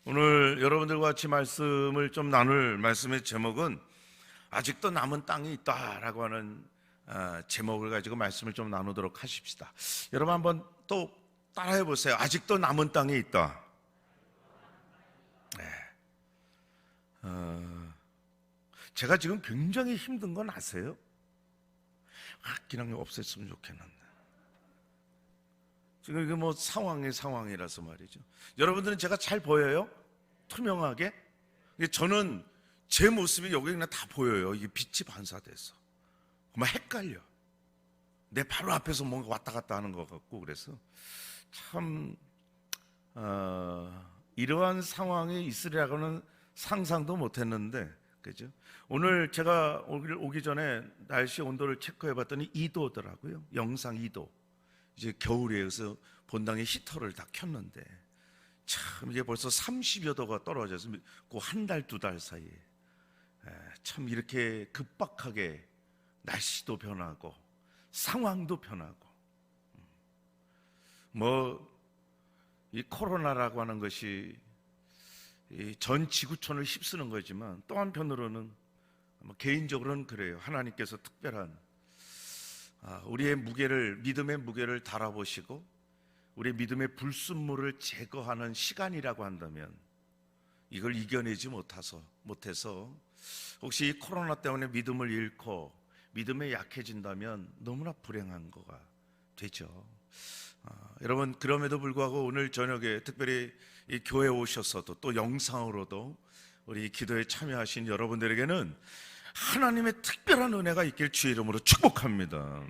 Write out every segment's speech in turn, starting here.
오늘 여러분들과 같이 말씀을 좀 나눌 말씀의 제목은 아직도 남은 땅이 있다라고 하는 제목을 가지고 말씀을 좀 나누도록 하십시다. 여러분 한번 또 따라해 보세요. 아직도 남은 땅이 있다. 제가 지금 굉장히 힘든 건 아세요? 그냥 없앴으면 좋겠는데. 지금 이게 뭐 상황이라서 말이죠. 여러분들은 제가 잘 보여요? 투명하게? 저는 제 모습이 여기 그냥 다 보여요. 이게 빛이 반사돼서. 막 헷갈려. 내 바로 앞에서 뭔가 왔다 갔다 하는 것 같고, 그래서 참, 이러한 상황이 있으리라고는 상상도 못 했는데, 그죠? 오늘 제가 오기 전에 날씨 온도를 체크해 봤더니 2도더라고요. 영상 2도. 이제 겨울이에요. 그래서 본당에 히터를 다 켰는데 참 이게 벌써 30여 도가 떨어져서 그 한 달, 두 달 사이에 참 이렇게 급박하게 날씨도 변하고 상황도 변하고 뭐 이 코로나라고 하는 것이 전 지구촌을 휩쓰는 거지만 또 한편으로는 개인적으로는 그래요. 하나님께서 특별한 우리의 믿음의 무게를 달아보시고 우리의 믿음의 불순물을 제거하는 시간이라고 한다면 이걸 이겨내지 못해서 혹시 이 코로나 때문에 믿음을 잃고 믿음에 약해진다면 너무나 불행한 거가 되죠. 여러분, 그럼에도 불구하고 오늘 저녁에 특별히 이 교회에 오셔서도 또 영상으로도 우리 기도에 참여하신 여러분들에게는 하나님의 특별한 은혜가 있길 주의 이름으로 축복합니다.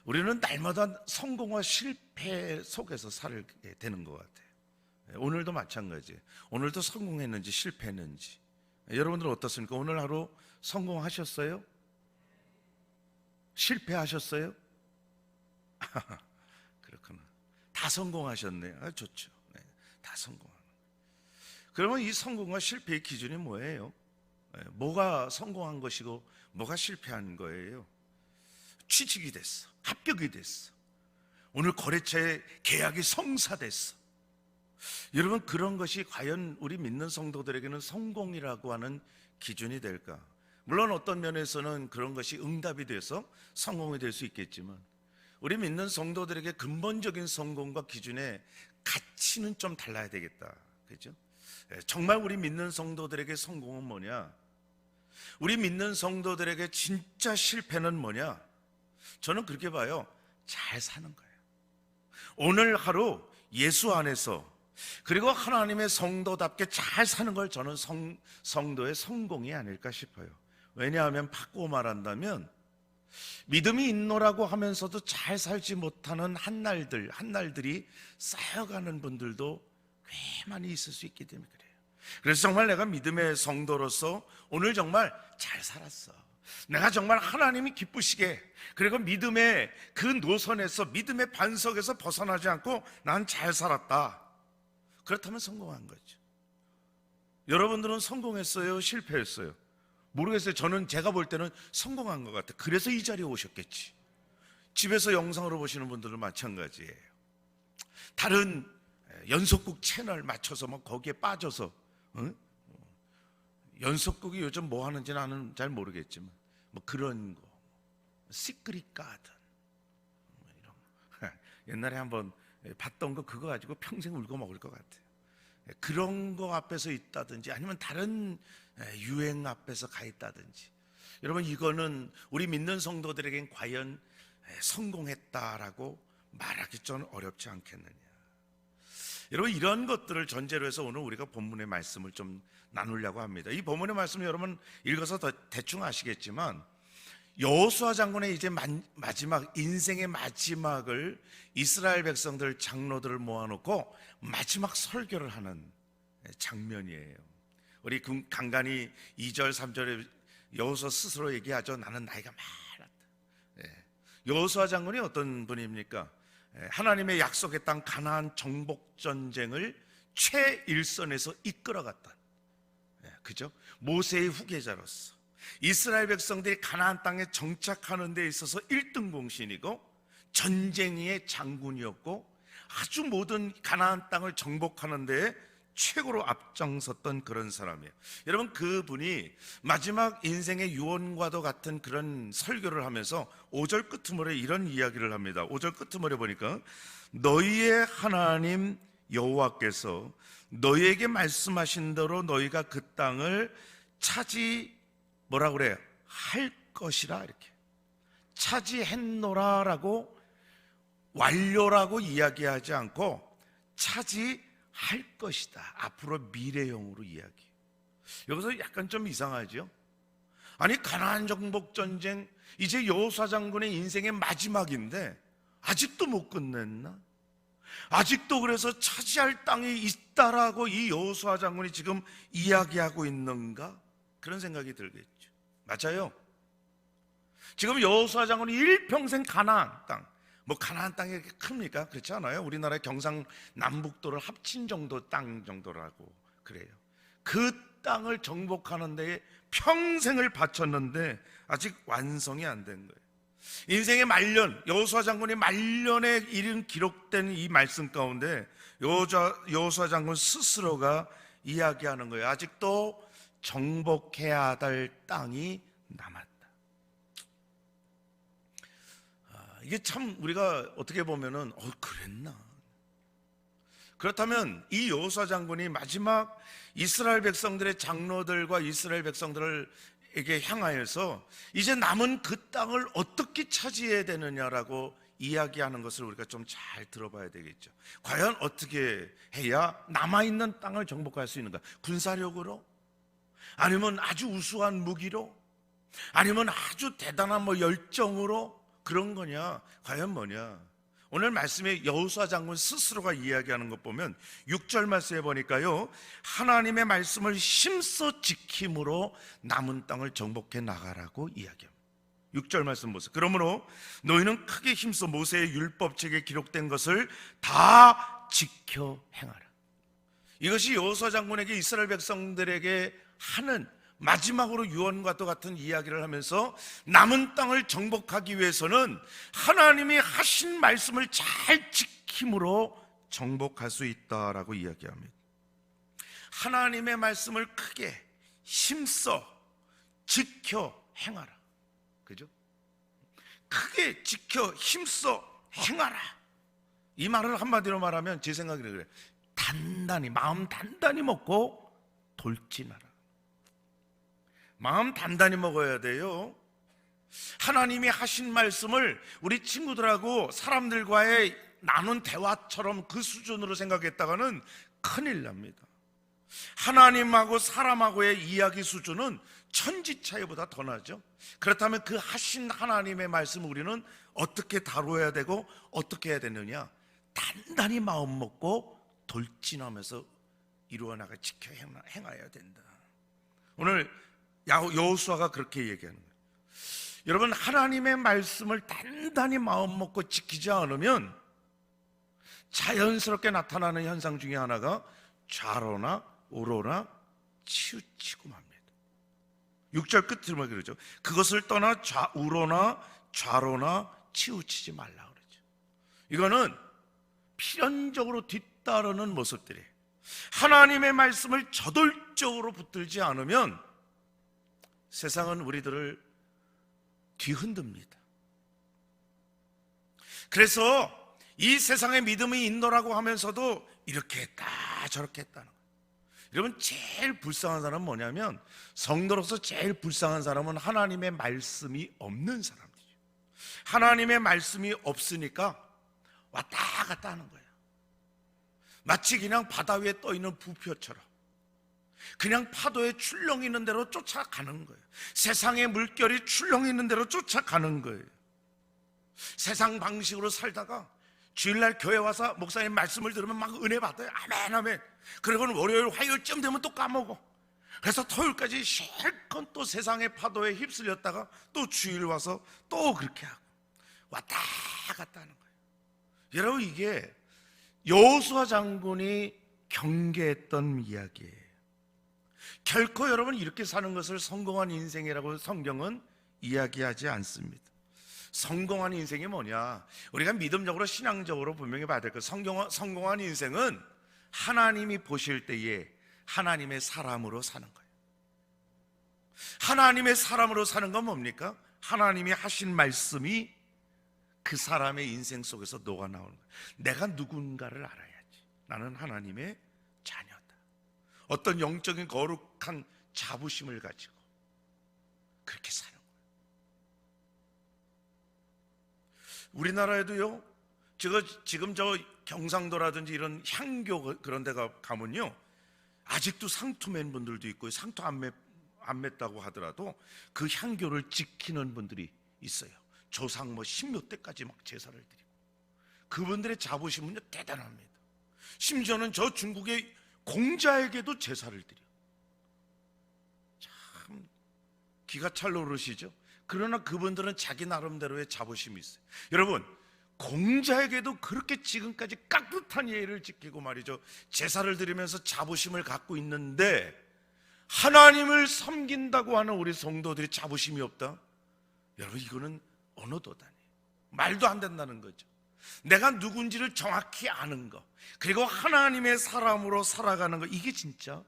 우리는 날마다 성공과 실패 속에서 살게 되는 것 같아요. 오늘도 마찬가지예요. 오늘도 성공했는지 실패했는지. 여러분들은 어떻습니까? 오늘 하루 성공하셨어요? 실패하셨어요? 그렇구나. 다 성공하셨네요. 좋죠. 네, 다 성공하는. 그러면 이 성공과 실패의 기준이 뭐예요? 뭐가 성공한 것이고 뭐가 실패한 거예요? 취직이 됐어, 합격이 됐어, 오늘 거래처의 계약이 성사됐어. 여러분, 그런 것이 과연 우리 믿는 성도들에게는 성공이라고 하는 기준이 될까? 물론 어떤 면에서는 그런 것이 응답이 돼서 성공이 될 수 있겠지만 우리 믿는 성도들에게 근본적인 성공과 기준의 가치는 좀 달라야 되겠다. 그렇죠? 정말 우리 믿는 성도들에게 성공은 뭐냐? 우리 믿는 성도들에게 진짜 실패는 뭐냐? 저는 그렇게 봐요. 잘 사는 거예요. 오늘 하루 예수 안에서 그리고 하나님의 성도답게 잘 사는 걸 저는 성도의 성공이 아닐까 싶어요. 왜냐하면 바꾸고 말한다면 믿음이 있노라고 하면서도 잘 살지 못하는 한날들이 쌓여가는 분들도 꽤 많이 있을 수 있기 때문에 그래요. 그래서 정말 내가 믿음의 성도로서 오늘 정말 잘 살았어. 내가 정말 하나님이 기쁘시게, 그리고 믿음의 그 노선에서, 믿음의 반석에서 벗어나지 않고 난 잘 살았다. 그렇다면 성공한 거죠. 여러분들은 성공했어요? 실패했어요? 모르겠어요. 저는 제가 볼 때는 성공한 것 같아요. 그래서 이 자리에 오셨겠지. 집에서 영상으로 보시는 분들은 마찬가지예요. 다른 연속극 채널 맞춰서 막 거기에 빠져서, 연속극이 요즘 뭐 하는지 나는 잘 모르겠지만 뭐 그런 거, 시크릿 가든 이런 거. 옛날에 한번 봤던 거 그거 가지고 평생 울고 먹을 것 같아요. 그런 거 앞에서 있다든지 아니면 다른 유행 앞에서 가 있다든지. 여러분, 이거는 우리 믿는 성도들에겐 과연 성공했다라고 말하기 좀 어렵지 않겠느냐. 여러분, 이런 것들을 전제로 해서 오늘 우리가 본문의 말씀을 좀 나누려고 합니다. 이 본문의 말씀을 여러분 읽어서 더 대충 아시겠지만 여호수아 장군의 이제 마지막, 인생의 마지막을 이스라엘 백성들, 장로들을 모아놓고 마지막 설교를 하는 장면이에요. 우리 간간히 2절, 3절에 여호수아 스스로 얘기하죠. 나는 나이가 많았다. 여호수아 장군이 어떤 분입니까? 하나님의 약속의 땅 가나안 정복 전쟁을 최일선에서 이끌어갔던, 그죠? 모세의 후계자로서 이스라엘 백성들이 가나안 땅에 정착하는 데 있어서 1등 공신이고 전쟁의 장군이었고 아주 모든 가나안 땅을 정복하는 데 최고로 앞장섰던 그런 사람이에요. 여러분, 그분이 마지막 인생의 유언과도 같은 그런 설교를 하면서 5절 끝머리에 이런 이야기를 합니다. 5절 끝머리에 보니까 너희의 하나님 여호와께서 너희에게 말씀하신 대로 너희가 그 땅을 뭐라고 그래요? 할 것이라, 이렇게 차지했노라라고 완료라고 이야기하지 않고 차지할 것이다, 앞으로 미래형으로 이야기. 여기서 약간 좀 이상하죠? 아니, 가나안 정복 전쟁 이제 여호수아 장군의 인생의 마지막인데 아직도 못 끝냈나? 아직도 그래서 차지할 땅이 있다라고 이 여호수아 장군이 지금 이야기하고 있는가? 그런 생각이 들겠죠. 맞아요. 지금 여호수아 장군이 일평생 가나안 땅, 뭐 가나안 땅이 이렇게 큽니까? 그렇지 않아요. 우리나라의 경상남북도를 합친 정도 땅 정도라고 그래요. 그 땅을 정복하는 데에 평생을 바쳤는데 아직 완성이 안 된 거예요. 인생의 말년, 여호수아 장군이 말년에 이른 기록된 이 말씀 가운데 여호수아 장군 스스로가 이야기하는 거예요. 아직도 정복해야 될 땅이 남았다. 이게 참 우리가 어떻게 보면은 그랬나? 그렇다면 이 여호수아 장군이 마지막 이스라엘 백성들의 장로들과 이스라엘 백성들에게 향하여서 이제 남은 그 땅을 어떻게 차지해야 되느냐라고 이야기하는 것을 우리가 좀 잘 들어봐야 되겠죠. 과연 어떻게 해야 남아있는 땅을 정복할 수 있는가? 군사력으로? 아니면 아주 우수한 무기로? 아니면 아주 대단한 열정으로? 그런 거냐? 과연 뭐냐? 오늘 말씀에 여호수아 장군 스스로가 이야기하는 것 보면 6절 말씀에 보니까요, 하나님의 말씀을 힘써 지킴으로 남은 땅을 정복해 나가라고 이야기합니다. 6절 말씀 보세요. 그러므로 너희는 크게 힘써 모세의 율법책에 기록된 것을 다 지켜 행하라. 이것이 여호수아 장군에게 이스라엘 백성들에게 하는 마지막으로 유언과도 같은 이야기를 하면서 남은 땅을 정복하기 위해서는 하나님이 하신 말씀을 잘 지킴으로 정복할 수 있다라고 이야기합니다. 하나님의 말씀을 크게 힘써 지켜 행하라. 그죠? 크게 지켜 힘써 행하라. 이 말을 한마디로 말하면 제 생각이 그래요. 단단히, 마음 단단히 먹고 돌진하라. 마음 단단히 먹어야 돼요. 하나님이 하신 말씀을 우리 친구들하고 사람들과의 나눈 대화처럼 그 수준으로 생각했다가는 큰일 납니다. 하나님하고 사람하고의 이야기 수준은 천지 차이보다 더 나죠. 그렇다면 그 하신 하나님의 말씀을 우리는 어떻게 다뤄야 되고 어떻게 해야 되느냐? 단단히 마음 먹고 돌진하면서 이루어나가 지켜 행하여야 된다. 오늘 여호수아가 그렇게 얘기하는 거예요. 여러분, 하나님의 말씀을 단단히 마음 먹고 지키지 않으면 자연스럽게 나타나는 현상 중에 하나가 좌로나 우로나 치우치고 맙니다. 6절 끝을 뭐 그러죠. 그것을 떠나 우로나 좌로나 치우치지 말라 그러죠. 이거는 필연적으로 뒤따르는 모습들이에요. 하나님의 말씀을 저돌적으로 붙들지 않으면 세상은 우리들을 뒤흔듭니다. 그래서 이 세상의 믿음이 있노라고 하면서도 이렇게 했다 저렇게 했다는 거예요. 여러분, 제일 불쌍한 사람은 뭐냐면, 성도로서 제일 불쌍한 사람은 하나님의 말씀이 없는 사람이죠. 하나님의 말씀이 없으니까 왔다 갔다 하는 거예요. 마치 그냥 바다 위에 떠 있는 부표처럼 그냥 파도에 출렁 있는 대로 쫓아가는 거예요. 세상의 물결이 출렁 있는 대로 쫓아가는 거예요. 세상 방식으로 살다가 주일날 교회 와서 목사님 말씀을 들으면 막 은혜 받아요. 아멘 아멘. 그리고는 월요일 화요일쯤 되면 또 까먹어. 그래서 토요일까지 실컷 또 세상의 파도에 휩쓸렸다가 또 주일 와서 또 그렇게 하고 왔다 갔다 하는 거예요. 여러분, 이게 여호수아 장군이 경계했던 이야기예요. 결코 여러분 이렇게 사는 것을 성공한 인생이라고 성경은 이야기하지 않습니다. 성공한 인생이 뭐냐? 우리가 믿음적으로 신앙적으로 분명히 봐야 될 것. 성공한 인생은 하나님이 보실 때에 하나님의 사람으로 사는 거예요. 하나님의 사람으로 사는 건 뭡니까? 하나님이 하신 말씀이 그 사람의 인생 속에서 녹아나오는 거예요. 내가 누군가를 알아야지. 나는 하나님의 자녀다. 어떤 영적인 거룩한 자부심을 가지고 그렇게 사는 거예요. 우리나라에도요, 지금 저 경상도라든지 이런 향교 그런 데 가면요, 아직도 상투맨 분들도 있고, 상투 안 맸다고 하더라도 그 향교를 지키는 분들이 있어요. 조상 뭐 10몇 대까지 막 제사를 드리고, 그분들의 자부심은요 대단합니다. 심지어는 저 중국의 공자에게도 제사를 드려요. 참 기가 찰 노릇이죠. 그러나 그분들은 자기 나름대로의 자부심이 있어요. 여러분, 공자에게도 그렇게 지금까지 깍듯한 예의를 지키고 말이죠, 제사를 드리면서 자부심을 갖고 있는데, 하나님을 섬긴다고 하는 우리 성도들이 자부심이 없다? 여러분, 이거는 어느 도단이에요? 말도 안 된다는 거죠. 내가 누군지를 정확히 아는 거, 그리고 하나님의 사람으로 살아가는 거, 이게 진짜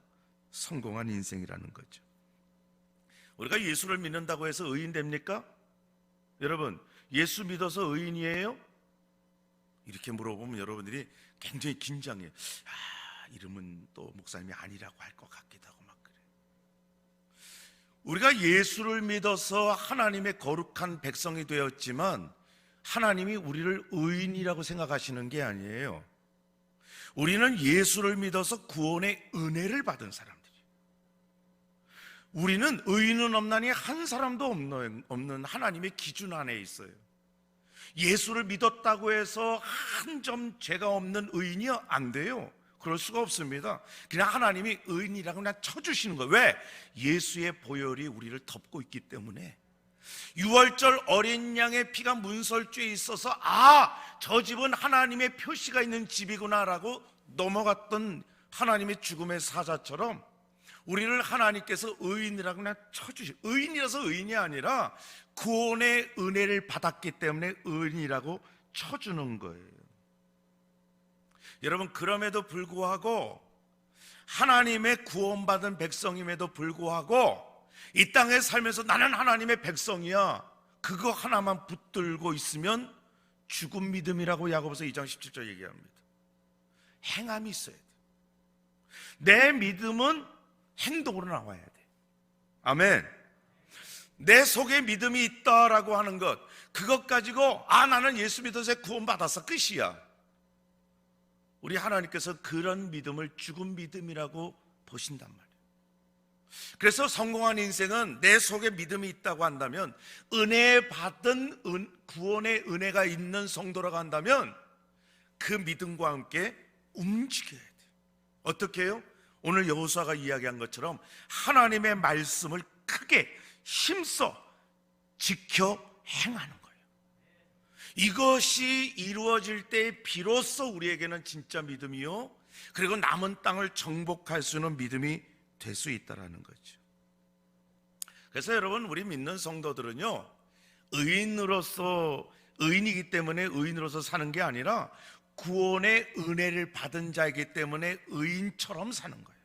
성공한 인생이라는 거죠. 우리가 예수를 믿는다고 해서 의인 됩니까? 여러분, 예수 믿어서 의인이에요? 이렇게 물어보면 여러분들이 굉장히 긴장해요. 이름은 또 목사님이 아니라고 할 것 같기도 하고 막 그래요. 우리가 예수를 믿어서 하나님의 거룩한 백성이 되었지만 하나님이 우리를 의인이라고 생각하시는 게 아니에요. 우리는 예수를 믿어서 구원의 은혜를 받은 사람들이에요. 우리는 의인은 없나니 한 사람도 없는 하나님의 기준 안에 있어요. 예수를 믿었다고 해서 한 점 죄가 없는 의인이 안 돼요. 그럴 수가 없습니다. 그냥 하나님이 의인이라고 그냥 쳐주시는 거예요. 왜? 예수의 보혈이 우리를 덮고 있기 때문에. 유월절 어린 양의 피가 문설주에 있어서 저 집은 하나님의 표시가 있는 집이구나 라고 넘어갔던 하나님의 죽음의 사자처럼 우리를 하나님께서 의인이라고 그냥 쳐주시고, 의인이라서 의인이 아니라 구원의 은혜를 받았기 때문에 의인이라고 쳐주는 거예요. 여러분, 그럼에도 불구하고 하나님의 구원받은 백성임에도 불구하고 이 땅에 살면서 나는 하나님의 백성이야, 그거 하나만 붙들고 있으면 죽은 믿음이라고 야고보서 2장 17절 얘기합니다. 행함이 있어야 돼. 내 믿음은 행동으로 나와야 돼. 아멘. 내 속에 믿음이 있다라고 하는 것, 그것 가지고 나는 예수 믿어서 구원받았어, 끝이야. 우리 하나님께서 그런 믿음을 죽은 믿음이라고 보신단 말이에요. 그래서 성공한 인생은 내 속에 믿음이 있다고 한다면, 은혜 받은 구원의 은혜가 있는 성도라고 한다면 그 믿음과 함께 움직여야 돼요. 어떻게 해요? 오늘 여호수아가 이야기한 것처럼 하나님의 말씀을 크게 힘써 지켜 행하는 거예요. 이것이 이루어질 때 비로소 우리에게는 진짜 믿음이요, 그리고 남은 땅을 정복할 수 있는 믿음이 될 수 있다는 거죠. 그래서 여러분, 우리 믿는 성도들은요, 의인이기 때문에 의인으로서 사는 게 아니라 구원의 은혜를 받은 자이기 때문에 의인처럼 사는 거예요.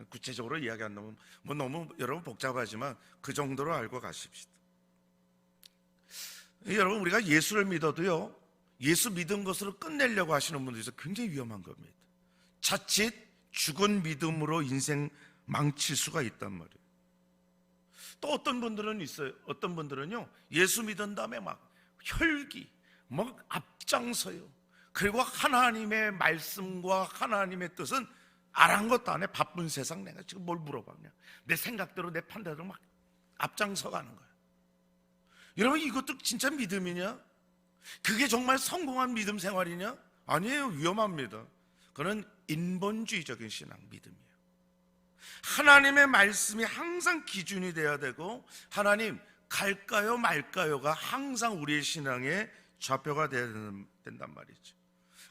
구체적으로 이야기한다면 너무 여러분 복잡하지만 그 정도로 알고 가십시다. 여러분, 우리가 예수를 믿어도요, 예수 믿은 것으로 끝내려고 하시는 분들이 있어서 굉장히 위험한 겁니다. 자칫 죽은 믿음으로 인생 망칠 수가 있단 말이에요. 또 어떤 분들은 있어요. 어떤 분들은요, 예수 믿은 다음에 막 혈기, 막 앞장서요. 그리고 하나님의 말씀과 하나님의 뜻은 아랑것도 안 해. 바쁜 세상 내가 지금 뭘 물어봤냐, 내 생각대로 내 판단대로 막 앞장서 가는 거야. 여러분, 이것도 진짜 믿음이냐? 그게 정말 성공한 믿음 생활이냐? 아니에요. 위험합니다. 그건 인본주의적인 신앙, 믿음이에요. 하나님의 말씀이 항상 기준이 돼야 되고, 하나님 갈까요 말까요가 항상 우리의 신앙의 좌표가 돼야 된단 말이죠.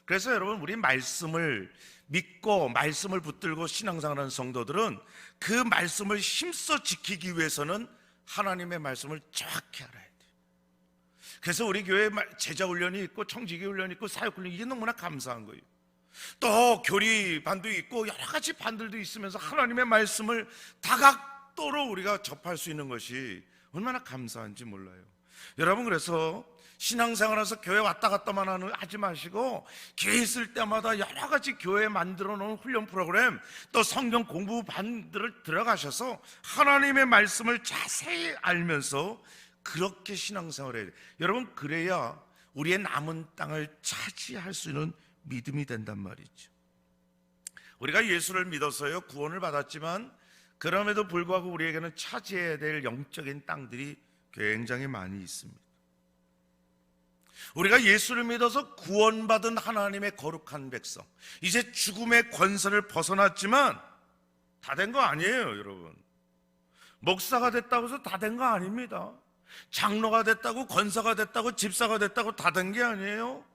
그래서 여러분, 우리 말씀을 믿고 말씀을 붙들고 신앙생활하는 성도들은 그 말씀을 힘써 지키기 위해서는 하나님의 말씀을 정확히 알아야 돼요. 그래서 우리 교회에 제자 훈련이 있고 청지기 훈련이 있고 사역 훈련이, 이게 너무나 감사한 거예요. 또 교리 반도 있고 여러 가지 반들도 있으면서 하나님의 말씀을 다각도로 우리가 접할 수 있는 것이 얼마나 감사한지 몰라요. 여러분, 그래서 신앙생활에서 교회 왔다 갔다만 하지 마시고, 교회 있을 때마다 여러 가지 교회 만들어 놓은 훈련 프로그램, 또 성경 공부 반들을 들어가셔서 하나님의 말씀을 자세히 알면서 그렇게 신앙생활을 해야 돼요. 여러분, 그래야 우리의 남은 땅을 차지할 수 있는 믿음이 된단 말이죠. 우리가 예수를 믿어서요 구원을 받았지만, 그럼에도 불구하고 우리에게는 차지해야 될 영적인 땅들이 굉장히 많이 있습니다. 우리가 예수를 믿어서 구원받은 하나님의 거룩한 백성, 이제 죽음의 권세를 벗어났지만 다 된 거 아니에요. 여러분, 목사가 됐다고 해서 다 된 거 아닙니다. 장로가 됐다고, 권사가 됐다고, 집사가 됐다고 다 된 게 아니에요.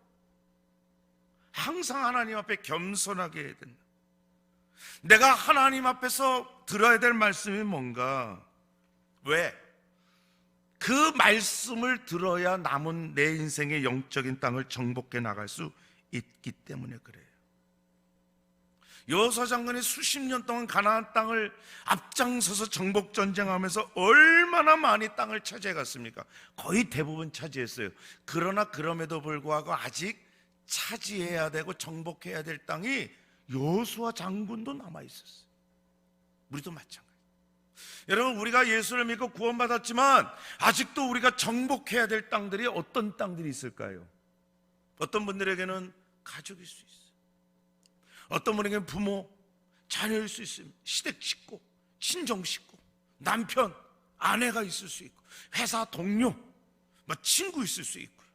항상 하나님 앞에 겸손하게 해야 된다. 내가 하나님 앞에서 들어야 될 말씀이 뭔가, 왜? 그 말씀을 들어야 남은 내 인생의 영적인 땅을 정복해 나갈 수 있기 때문에 그래요. 여호수아 장군이 수십 년 동안 가나안 땅을 앞장서서 정복 전쟁하면서 얼마나 많이 땅을 차지해 갔습니까? 거의 대부분 차지했어요. 그러나 그럼에도 불구하고 아직 차지해야 되고 정복해야 될 땅이 여호수아 장군도 남아 있었어요. 우리도 마찬가지. 여러분, 우리가 예수를 믿고 구원받았지만 아직도 우리가 정복해야 될 땅들이 어떤 땅들이 있을까요? 어떤 분들에게는 가족일 수 있어요. 어떤 분에게는 부모, 자녀일 수 있습니다. 시댁 식구, 친정 식구, 남편, 아내가 있을 수 있고, 회사 동료, 친구 있을 수 있고요.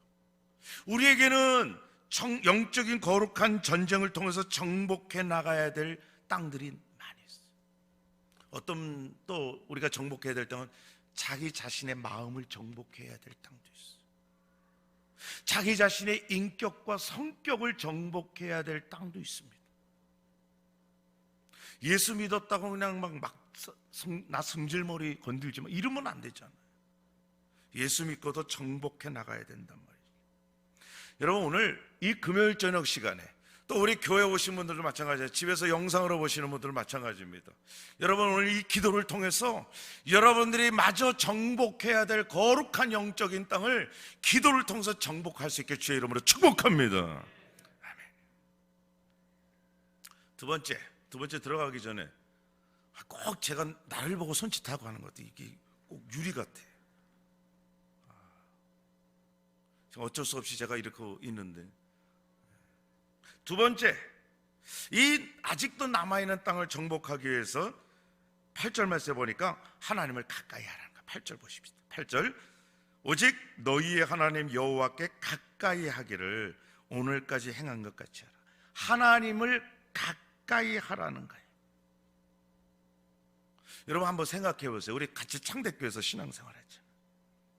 우리에게는 영적인 거룩한 전쟁을 통해서 정복해 나가야 될 땅들이 많이 있어요. 어떤 또 우리가 정복해야 될 땅은 자기 자신의 마음을 정복해야 될 땅도 있어요. 자기 자신의 인격과 성격을 정복해야 될 땅도 있습니다. 예수 믿었다고 그냥 나 승질머리 건들지 마, 이러면 안 되잖아요. 예수 믿고도 정복해 나가야 된단 말이에요. 여러분, 오늘 이 금요일 저녁 시간에 또 우리 교회 오신 분들도 마찬가지예요. 집에서 영상으로 보시는 분들도 마찬가지입니다. 여러분, 오늘 이 기도를 통해서 여러분들이 마저 정복해야 될 거룩한 영적인 땅을 기도를 통해서 정복할 수 있게 주의 이름으로 축복합니다. 아멘. 두 번째 들어가기 전에 꼭 제가 나를 보고 손짓하고 하는 것도 이게 꼭 유리 같아. 어쩔 수 없이 제가 이렇게 있는데, 두 번째, 이 아직도 남아있는 땅을 정복하기 위해서 8절 말씀에 보니까 하나님을 가까이 하라는 거예요. 8절 보십시다. 8절, 오직 너희의 하나님 여호와께 가까이 하기를 오늘까지 행한 것 같이 하라. 하나님을 가까이 하라는 거예요. 여러분, 한번 생각해 보세요. 우리 같이 창대교회에서 신앙생활 했잖아요.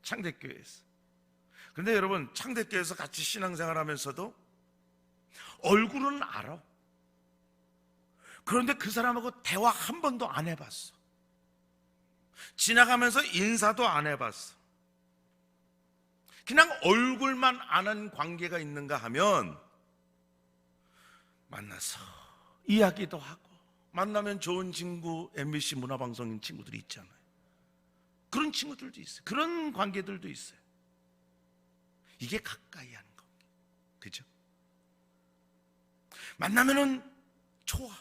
창대교회에서. 근데 여러분, 창대교회에서 같이 신앙생활 하면서도 얼굴은 알아. 그런데 그 사람하고 대화 한 번도 안 해봤어. 지나가면서 인사도 안 해봤어. 그냥 얼굴만 아는 관계가 있는가 하면 만나서 이야기도 하고, 만나면 좋은 친구, MBC 문화방송인 친구들이 있잖아요. 그런 친구들도 있어요. 그런 관계들도 있어요. 이게 가까이 하는 겁니다. 그죠? 만나면은 좋아.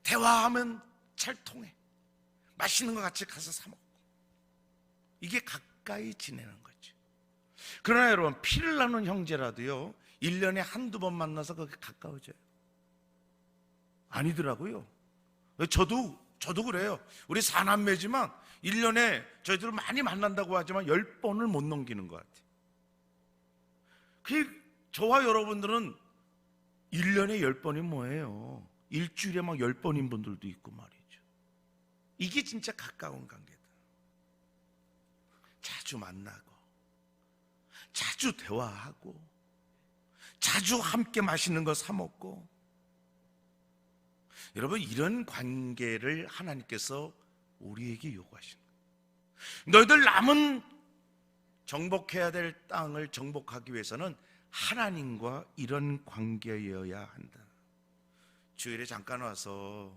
대화하면 잘 통해. 맛있는 거 같이 가서 사 먹고. 이게 가까이 지내는 거죠. 그러나 여러분, 피를 나눈 형제라도요 1년에 한두 번 만나서 그게 가까워져요? 아니더라고요. 저도 그래요. 우리 사남매지만 1년에 저희들 많이 만난다고 하지만 10번을 못 넘기는 것 같아요. 저와 여러분들은 1년에 10번이 뭐예요? 일주일에 막 10번인 분들도 있고 말이죠. 이게 진짜 가까운 관계다. 자주 만나고, 자주 대화하고, 자주 함께 맛있는 거 사 먹고. 여러분, 이런 관계를 하나님께서 우리에게 요구하시는 거예요. 너희들 남은 정복해야 될 땅을 정복하기 위해서는 하나님과 이런 관계여야 한다. 주일에 잠깐 와서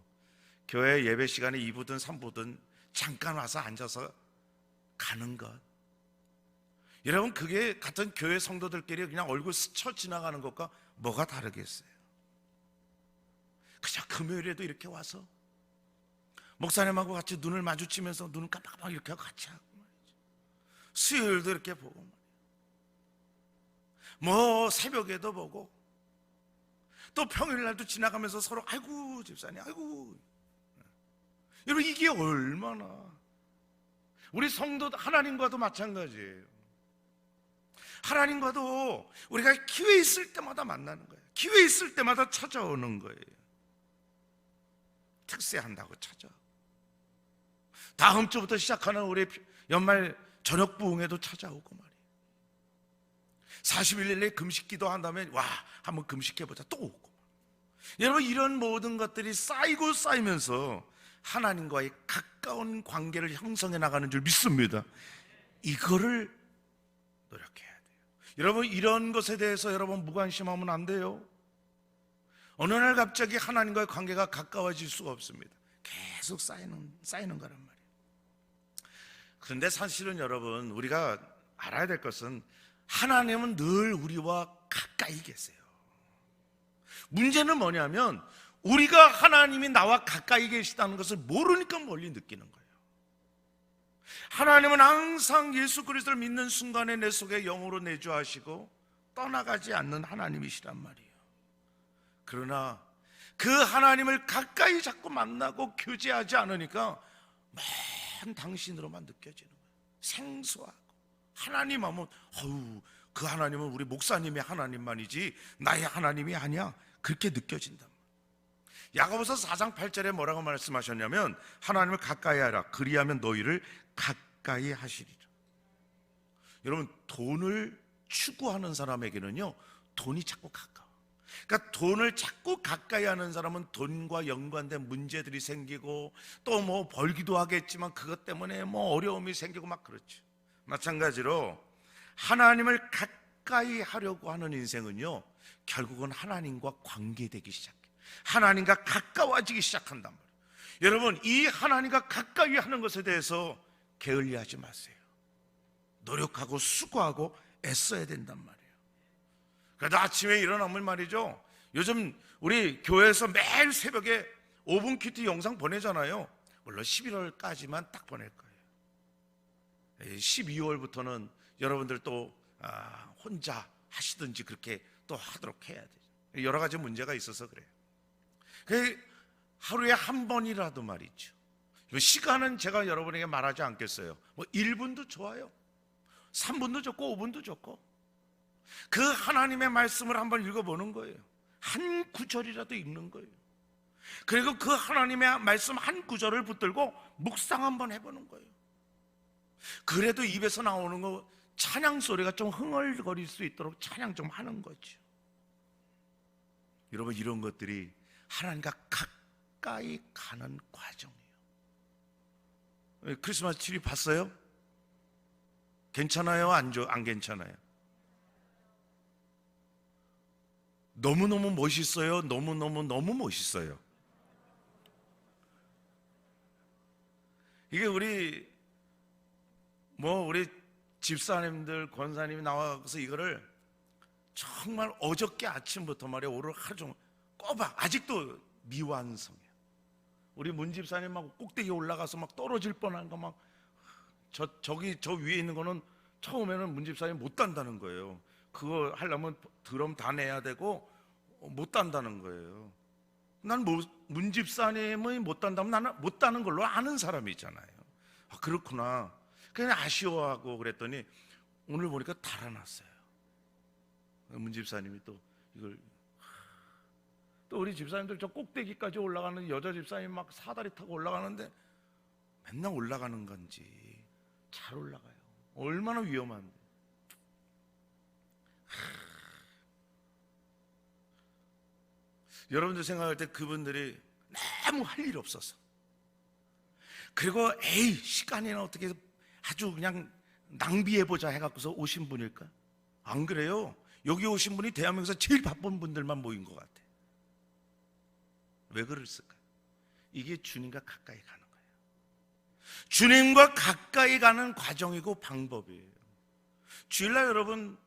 교회 예배 시간에 2부든 3부든 잠깐 와서 앉아서 가는 것, 여러분, 그게 같은 교회 성도들끼리 그냥 얼굴 스쳐 지나가는 것과 뭐가 다르겠어요? 그저 금요일에도 이렇게 와서 목사님하고 같이 눈을 마주치면서 눈을 깜빡깜빡 이렇게 하고 같이 하고 말이죠. 수요일도 이렇게 보고 말이죠. 뭐 새벽에도 보고 또 평일날도 지나가면서 서로 아이고 집사님 아이고. 여러분, 이게 얼마나 우리 성도 하나님과도 마찬가지예요. 하나님과도 우리가 기회 있을 때마다 만나는 거예요. 기회 있을 때마다 찾아오는 거예요. 특세한다고 찾아. 다음 주부터 시작하는 우리 연말 저녁 부흥회도 찾아오고 말이에요. 40일 내에 금식 기도한 다음에 와 한번 금식해보자 또 오고. 여러분, 이런 모든 것들이 쌓이고 쌓이면서 하나님과의 가까운 관계를 형성해 나가는 줄 믿습니다. 이거를 노력해야 돼요. 여러분, 이런 것에 대해서 여러분 무관심하면 안 돼요. 어느 날 갑자기 하나님과의 관계가 가까워질 수가 없습니다. 계속 쌓이는 거란 말이에요. 그런데 사실은 여러분, 우리가 알아야 될 것은 하나님은 늘 우리와 가까이 계세요. 문제는 뭐냐면 우리가 하나님이 나와 가까이 계시다는 것을 모르니까 멀리 느끼는 거예요. 하나님은 항상 예수 그리스도를 믿는 순간에 내 속에 영으로 내주하시고 떠나가지 않는 하나님이시란 말이에요. 그러나 그 하나님을 가까이 자꾸 만나고 교제하지 않으니까 맨 당신으로만 느껴지는 거예요. 생소하고. 하나님 하면 그 하나님은 우리 목사님의 하나님만이지 나의 하나님이 아니야, 그렇게 느껴진다. 야고보서 4장 8절에 뭐라고 말씀하셨냐면 하나님을 가까이 하라, 그리하면 너희를 가까이 하시리라. 여러분, 돈을 추구하는 사람에게는요 돈이 자꾸 가까워. 그러니까 돈을 자꾸 가까이 하는 사람은 돈과 연관된 문제들이 생기고 또 뭐 벌기도 하겠지만 그것 때문에 뭐 어려움이 생기고 막 그렇죠. 마찬가지로 하나님을 가까이 하려고 하는 인생은요 결국은 하나님과 관계되기 시작해요. 하나님과 가까워지기 시작한단 말이에요. 여러분, 이 하나님과 가까이 하는 것에 대해서 게을리하지 마세요. 노력하고 수고하고 애써야 된단 말이에요. 그래도 아침에 일어나면 말이죠, 요즘 우리 교회에서 매일 새벽에 5분 큐티 영상 보내잖아요. 물론 11월까지만 딱 보낼 거예요. 12월부터는 여러분들 또 혼자 하시든지 그렇게 또 하도록 해야 돼요. 여러 가지 문제가 있어서 그래요. 하루에 한 번이라도 말이죠. 시간은 제가 여러분에게 말하지 않겠어요. 뭐 1분도 좋아요. 3분도 좋고 5분도 좋고 그 하나님의 말씀을 한번 읽어보는 거예요. 한 구절이라도 읽는 거예요. 그리고 그 하나님의 말씀 한 구절을 붙들고 묵상 한번 해보는 거예요. 그래도 입에서 나오는 거 찬양 소리가 좀 흥얼거릴 수 있도록 찬양 좀 하는 거죠. 여러분, 이런 것들이 하나님과 가까이 가는 과정이에요. 크리스마스 트리 봤어요? 괜찮아요? 안 괜찮아요? 너무너무 멋있어요? 너무 멋있어요? 이게 우리 집사님들, 권사님이 나와서 이거를 정말 어저께 아침부터 말이야 오늘 하루 종일 꼽아. 아직도 미완성이야. 우리 문 집사님 막 꼭대기에 올라가서 막 떨어질 뻔한 거 막 저 위에 있는 거는 처음에는 문 집사님 못 단다는 거예요. 그거 하려면 드럼 다 내야 되고 못 단다는 거예요. 난 문 집사님이 못 단다면 나는 못 다는 걸로 아는 사람이잖아요. 그렇구나. 그냥 아쉬워하고 그랬더니 오늘 보니까 달아났어요. 문 집사님이 또 이걸 또 우리 집사님들 저 꼭대기까지 올라가는 여자 집사님 막 사다리 타고 올라가는데 맨날 올라가는 건지 잘 올라가요. 얼마나 위험한데. 여러분들 생각할 때 그분들이 너무 할 일 없어서, 그리고 시간이나 어떻게 아주 그냥 낭비해보자 해갖고서 오신 분일까? 안 그래요. 여기 오신 분이 대한민국에서 제일 바쁜 분들만 모인 것 같아. 왜 그랬을까? 이게 주님과 가까이 가는 거예요. 주님과 가까이 가는 과정이고 방법이에요. 주일날 여러분,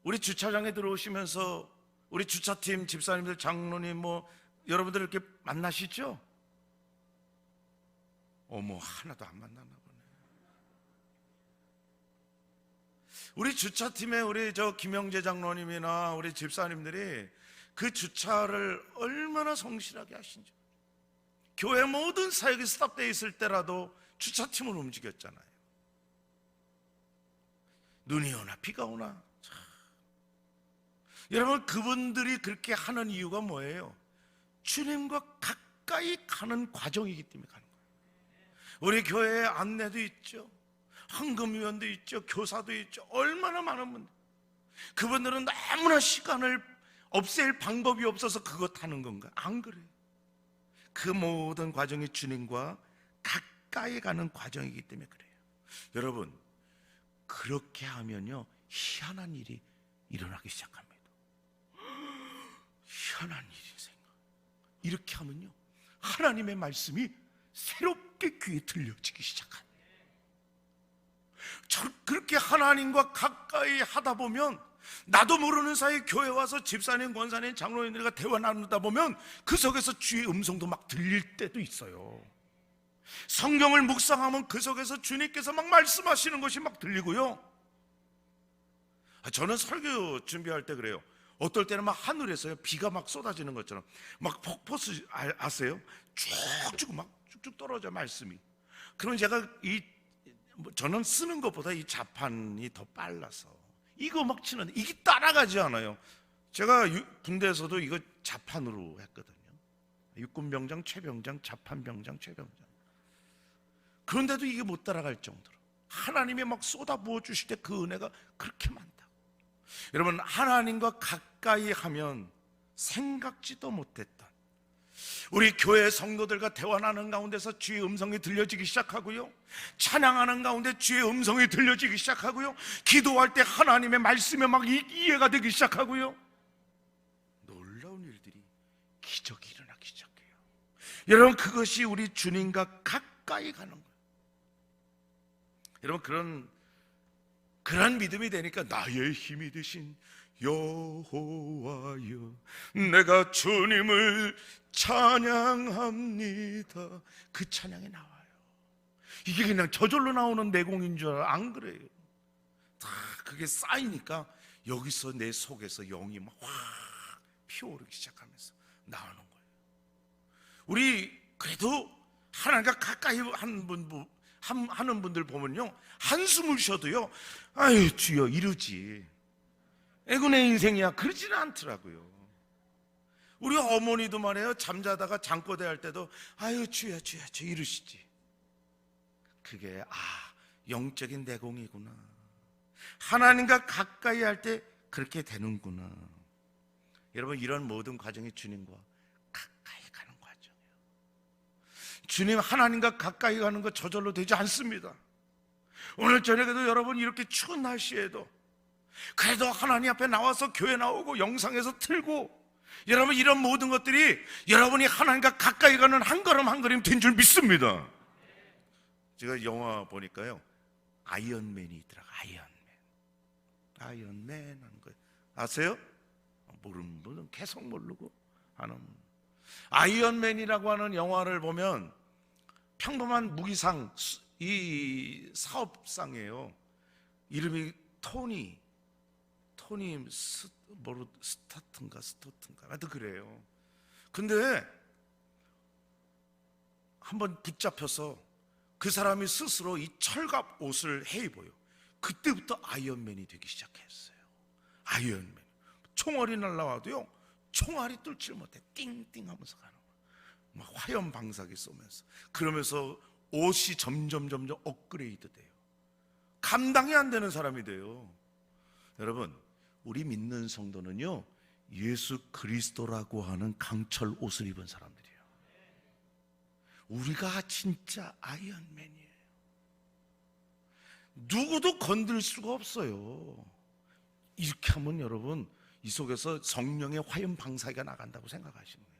우리 주차장에 들어오시면서 우리 주차팀 집사님들, 장로님 여러분들 이렇게 만나시죠? 어머, 하나도 안 만나나 보네. 우리 주차팀에 우리 김영재 장로님이나 우리 집사님들이 그 주차를 얼마나 성실하게 하신지. 교회 모든 사역이 스탑되어 있을 때라도 주차팀을 움직였잖아요. 눈이 오나 비가 오나. 여러분, 그분들이 그렇게 하는 이유가 뭐예요? 주님과 가까이 가는 과정이기 때문에 가는 거예요. 우리 교회에 안내도 있죠, 헌금위원도 있죠, 교사도 있죠. 얼마나 많은 분들, 그분들은 너무나 시간을 없앨 방법이 없어서 그것 하는 건가? 안 그래요. 그 모든 과정이 주님과 가까이 가는 과정이기 때문에 그래요. 여러분, 그렇게 하면요, 희한한 일이 일어나기 시작합니다. 희한한 일이 생겨. 이렇게 하면요, 하나님의 말씀이 새롭게 귀에 들려지기 시작합니다. 그렇게 하나님과 가까이 하다 보면 나도 모르는 사이에 교회 와서 집사님, 권사님, 장로님들과 대화 나누다 보면 그 속에서 주의 음성도 막 들릴 때도 있어요. 성경을 묵상하면 그 속에서 주님께서 막 말씀하시는 것이 막 들리고요. 저는 설교 준비할 때 그래요. 어떨 때는 막 하늘에서요, 비가 막 쏟아지는 것처럼 막 폭포수 아세요? 쭉쭉 막 쭉쭉 떨어져 말씀이. 그러면 제가 저는 쓰는 것보다 이 자판이 더 빨라서 이거 막 치는데 이게 따라가지 않아요. 제가 군대에서도 이거 자판으로 했거든요. 육군병장, 최병장, 자판병장, 최병장. 그런데도 이게 못 따라갈 정도로 하나님이 막 쏟아부어 주실 때 그 은혜가 그렇게 많다. 여러분, 하나님과 가까이 하면 생각지도 못했던 우리 교회 성도들과 대화 나누는 가운데서 주의 음성이 들려지기 시작하고요, 찬양하는 가운데 주의 음성이 들려지기 시작하고요, 기도할 때 하나님의 말씀이 막 이해가 되기 시작하고요, 놀라운 일들이, 기적이 일어나기 시작해요. 여러분, 그것이 우리 주님과 가까이 가는 거예요. 여러분, 그런 믿음이 되니까 나의 힘이 되신 여호와여 내가 주님을 찬양합니다. 그 찬양이 나와요. 이게 그냥 저절로 나오는 내공인 줄 알아. 안 그래요. 다 그게 쌓이니까 여기서 내 속에서 영이 막 확 피어오르기 시작하면서 나오는 거예요. 우리 그래도 하나님과 가까이 하는 분들 보면요, 한숨을 쉬어도요, 아유 주여 이러지, 에고 내 인생이야, 그러지는 않더라고요. 우리 어머니도 말해요, 잠자다가 잠꼬대 할 때도 아유 주여 주여 주 이러시지. 그게 영적인 내공이구나. 하나님과 가까이 할 때 그렇게 되는구나. 여러분, 이런 모든 과정이 주님과 가까이 가는 과정이에요. 주님, 하나님과 가까이 가는 거 저절로 되지 않습니다. 오늘 저녁에도 여러분, 이렇게 추운 날씨에도 그래도 하나님 앞에 나와서 교회 나오고 영상에서 틀고, 여러분, 이런 모든 것들이 여러분이 하나님과 가까이 가는 한 걸음 한 걸음 된 줄 믿습니다. 제가 영화 보니까요, 아이언맨이 있더라고요. 아이언맨 하는 거예요. 아세요? 모르는 분은 계속 모르고 하는 분. 아이언맨이라고 하는 영화를 보면 평범한 무기상, 이 사업상이에요. 이름이 토니 스토튼가 하여튼 그래요. 근데 한번 붙잡혀서 그 사람이 스스로 이 철갑 옷을 해 입어요. 그때부터 아이언맨이 되기 시작했어요. 아이언맨. 총알이 날라와도요, 총알이 뚫질 못해. 띵띵 하면서 가는 거예요. 막 화염 방사기 쏘면서. 그러면서 옷이 점점 업그레이드 돼요. 감당이 안 되는 사람이 돼요. 여러분, 우리 믿는 성도는요, 예수 그리스도라고 하는 강철 옷을 입은 사람들이에요. 우리가 진짜 아이언맨이에요. 누구도 건들 수가 없어요. 이렇게 하면 여러분 이 속에서 성령의 화염 방사기가 나간다고 생각하시는 거예요.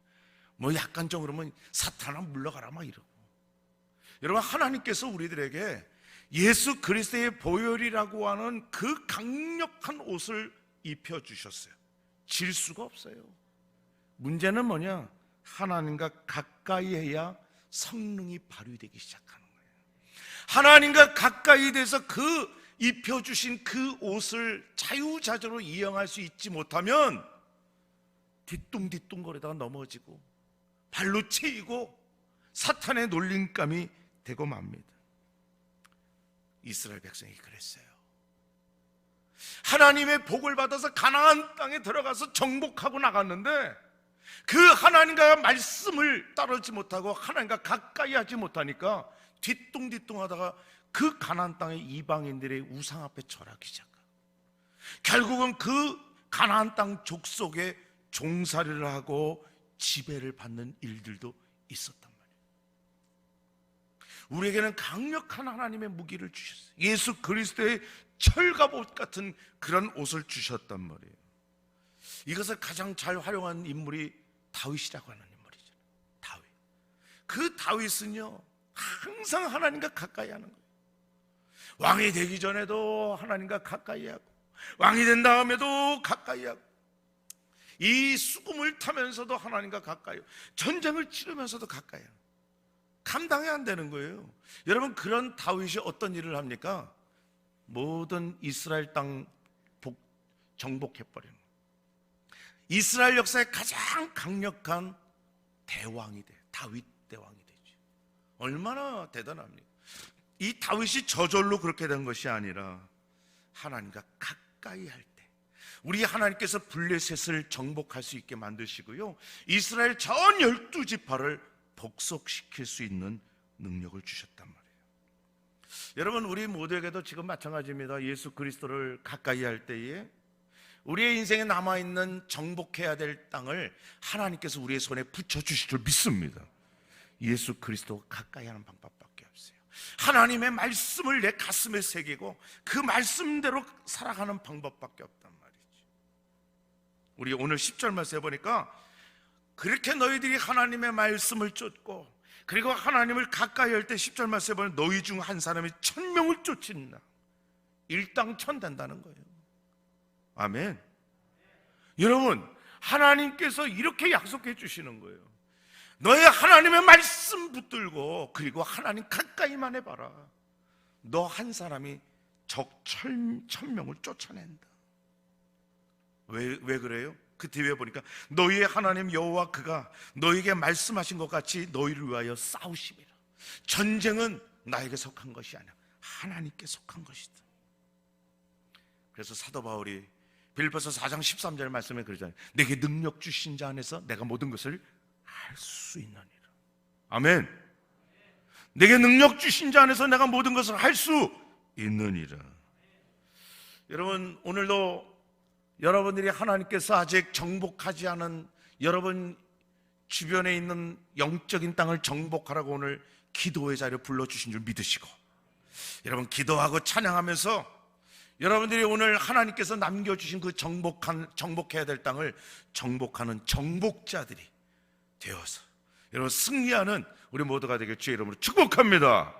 뭐 약간 좀 그러면 사탄아 물러가라 막 이러고. 여러분, 하나님께서 우리들에게 예수 그리스도의 보혈이라고 하는 그 강력한 옷을 입혀주셨어요. 질 수가 없어요. 문제는 뭐냐? 하나님과 가까이 해야 성능이 발휘되기 시작하는 거예요. 하나님과 가까이 돼서 그 입혀주신 그 옷을 자유자재로 이용할 수 있지 못하면 뒤뚱뒤뚱거리다가 넘어지고 발로 채이고 사탄의 놀림감이 되고 맙니다. 이스라엘 백성이 그랬어요. 하나님의 복을 받아서 가나안 땅에 들어가서 정복하고 나갔는데 그 하나님과 말씀을 따르지 못하고 하나님과 가까이 하지 못하니까 뒤뚱뒤뚱하다가 그 가나안 땅의 이방인들의 우상 앞에 절하기 시작하고 결국은 그 가나안 땅 족속에 종살이를 하고 지배를 받는 일들도 있었단 말이에요. 우리에게는 강력한 하나님의 무기를 주셨어요. 예수 그리스도의 철갑옷 같은 그런 옷을 주셨단 말이에요. 이것을 가장 잘 활용한 인물이 다윗이라고 하는 인물이잖아요. 다윗. 그 다윗은요 항상 하나님과 가까이 하는 거예요. 왕이 되기 전에도 하나님과 가까이 하고 왕이 된 다음에도 가까이 하고 이 수금을 타면서도 하나님과 가까이 하고 전쟁을 치르면서도 가까이 하고 감당이 안 되는 거예요. 여러분, 그런 다윗이 어떤 일을 합니까? 모든 이스라엘 땅 정복해버리는 거예요. 이스라엘 역사의 가장 강력한 대왕이 돼요. 다윗 대왕이 되죠. 얼마나 대단합니까? 이 다윗이 저절로 그렇게 된 것이 아니라 하나님과 가까이 할 때 우리 하나님께서 블레셋을 정복할 수 있게 만드시고요 이스라엘 전 12지파를 복속시킬 수 있는 능력을 주셨단 말이에요. 여러분, 우리 모두에게도 지금 마찬가지입니다. 예수 그리스도를 가까이 할 때에 우리의 인생에 남아있는 정복해야 될 땅을 하나님께서 우리의 손에 붙여주실 줄 믿습니다. 예수 그리스도가 가까이 하는 방법밖에 없어요. 하나님의 말씀을 내 가슴에 새기고 그 말씀대로 살아가는 방법밖에 없단 말이죠. 우리 오늘 10절 말씀에 보니까 그렇게 너희들이 하나님의 말씀을 쫓고 그리고 하나님을 가까이 할 때 10절 말씀에 보면 너희 중 한 사람이 1000명을 쫓는다. 일당천 된다는 거예요. 아멘. 여러분, 하나님께서 이렇게 약속해 주시는 거예요. 너의 하나님의 말씀 붙들고 그리고 하나님 가까이만 해봐라. 너 한 사람이 적 1000명을 쫓아낸다. 왜 그래요? 그 뒤에 보니까 너희의 하나님 여호와 그가 너희에게 말씀하신 것 같이 너희를 위하여 싸우심이라. 전쟁은 나에게 속한 것이 아니야 하나님께 속한 것이다. 그래서 사도 바울이 빌립보서 4장 13절 말씀에 그러잖아요. 내게 능력 주신 자 안에서 내가 모든 것을 할 수 있느니라. 아멘. 내게 능력 주신 자 안에서 내가 모든 것을 할 수 있느니라. 여러분, 오늘도 여러분들이 하나님께서 아직 정복하지 않은 여러분 주변에 있는 영적인 땅을 정복하라고 오늘 기도의 자리에 불러주신 줄 믿으시고 여러분 기도하고 찬양하면서 여러분들이 오늘 하나님께서 남겨주신 그 정복해야 될 땅을 정복하는 정복자들이 되어서 여러분 승리하는 우리 모두가 되길 주의 이름으로 축복합니다.